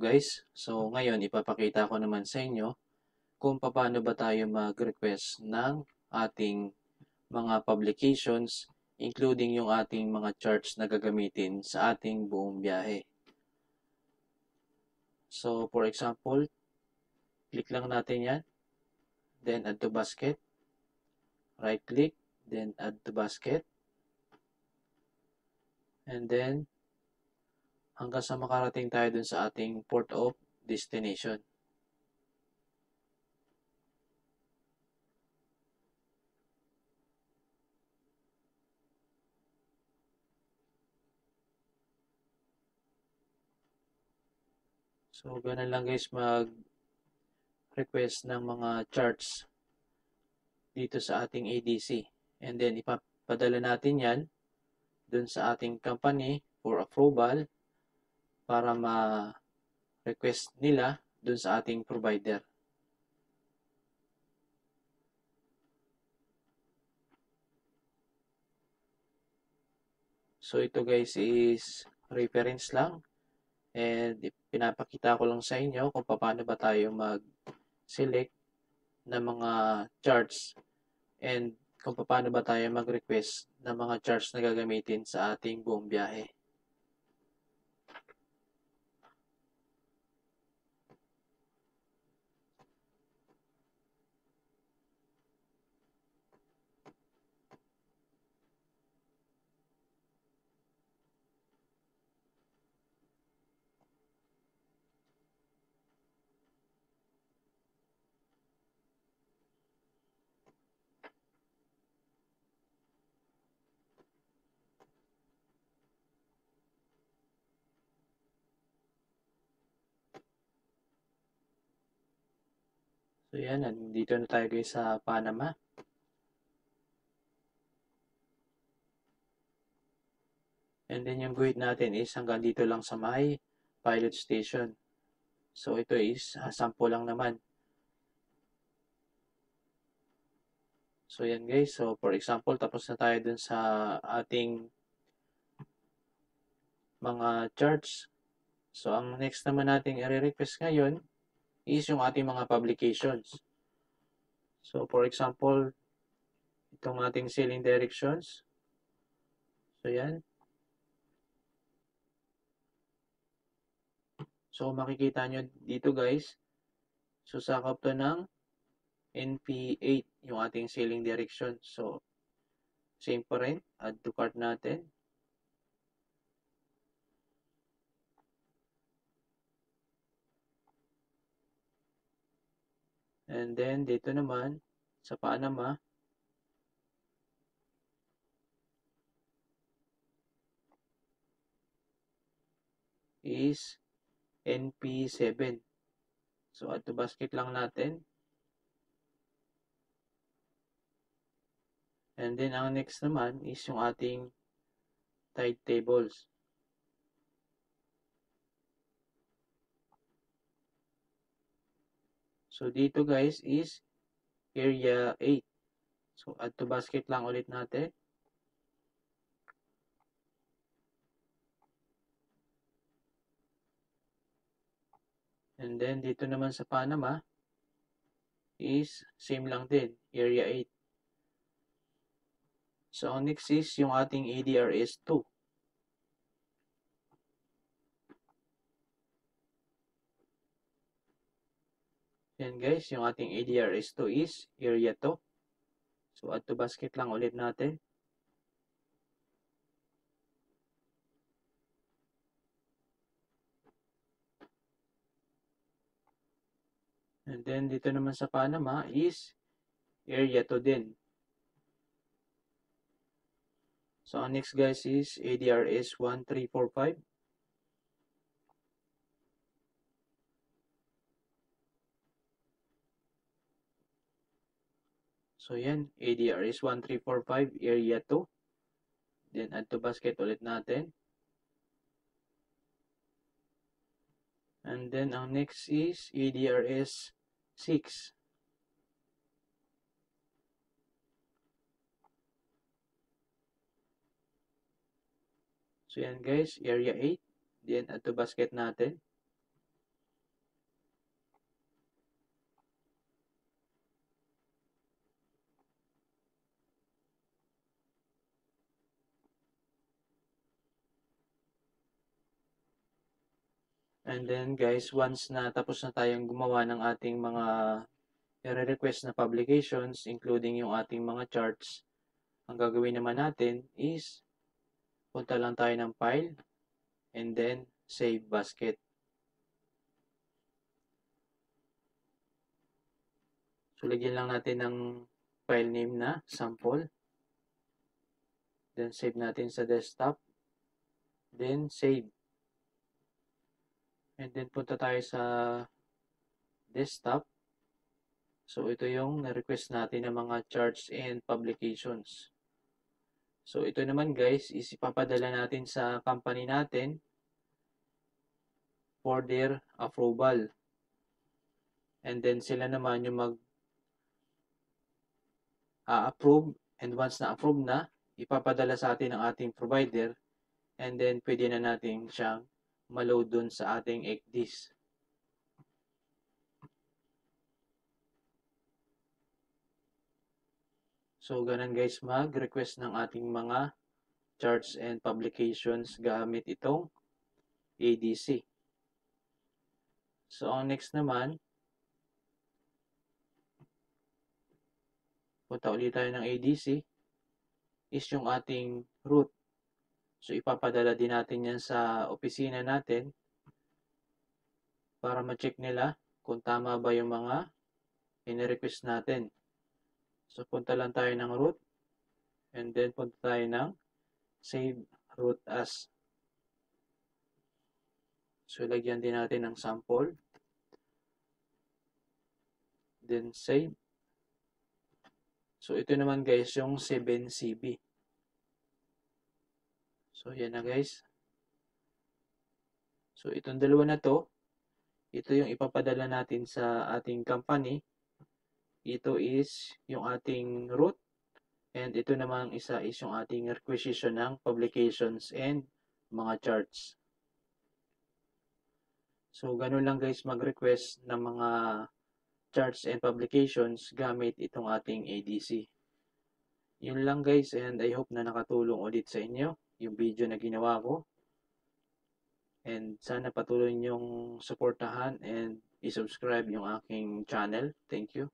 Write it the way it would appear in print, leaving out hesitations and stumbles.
guys, so ngayon ipapakita ko naman sa inyo kung paano ba tayo mag-request ng ating mga publications including yung ating mga charts na gagamitin sa ating buong biyahe. So for example, click lang natin yan, then add to basket, right click, then add to basket, and then hanggang sa makarating tayo dun sa ating port of destination. So, ganun lang guys mag-request ng mga charts dito sa ating ADC. And then, ipapadala natin yan dun sa ating company for approval para ma-request nila dun sa ating provider. So, ito guys is reference lang. And pinapakita ko lang sa inyo kung paano ba tayo mag-select ng mga charts and kung paano ba tayo mag-request ng mga charts na gagamitin sa ating buong biyahe. So yan, dito na tayo guys sa Panama. And then yung guhit natin is hanggang dito lang sa may pilot station. So ito is sample lang naman. So yan guys, so for example, tapos na tayo dun sa ating mga charts. So ang next naman nating i-request ngayon is yung ating mga publications. So for example, itong ating sailing directions. So yan. So makikita nyo dito guys, susakop to ng NP8 yung ating sailing direction. So same pa rin, add to cart natin. And then dito naman sa Panama, is NP7. So add to basket lang natin. And then ang next naman is yung ating tide tables. So dito guys is area 8. So add to basket lang ulit natin. And then dito naman sa Panama is same lang din, area 8. So ang next is yung ating ADRS 2. Yan guys, yung ating ADRS 2 is area 2. So add to basket lang ulit natin. And then dito naman sa Panama is area 2 din. So ang next guys is ADRS 1345. So yan, ADRS 1345 area 2. Then add to basket ulit natin. And then ang next is ADRS 6. So yan guys, area 8. Then add to basket natin. And then guys, once na tapos na tayong gumawa ng ating mga i-request na publications, including yung ating mga charts, ang gagawin naman natin is punta lang tayo ng file and then save basket. So lagyan lang natin ng file name na sample. Then save natin sa desktop. Then save. And then punta tayo sa desktop. So ito yung na-request natin ng mga charts and publications. So ito naman guys is ipapadala natin sa company natin for their approval. And then sila naman yung mag-approve, and once na-approve na, ipapadala sa atin ang ating provider, and then pwede na natin siyang ma-load dun sa ating ECDIS. So ganun guys mag-request ng ating mga charts and publications gamit itong ADC. So ang next naman, punta ulit tayo ng ADC, is yung ating root. So ipapadala din natin yan sa opisina natin para ma-check nila kung tama ba yung mga in-request natin. So punta lang tayo ng root and then punta tayo ng save root as. So lagyan din natin ng sample. Then save. So ito naman guys yung 7CB. So yan na guys. So itong dalawa na to, ito yung ipapadala natin sa ating company. Ito is yung ating root. And ito namang isa is yung ating requisition ng publications and mga charts. So ganun lang guys mag-request ng mga charts and publications gamit itong ating ADC. Yun lang guys, and I hope na nakatulong ulit sa inyo yung video na ginawa ko. And sana patuloy niyong suportahan and i-subscribe yung aking channel. Thank you.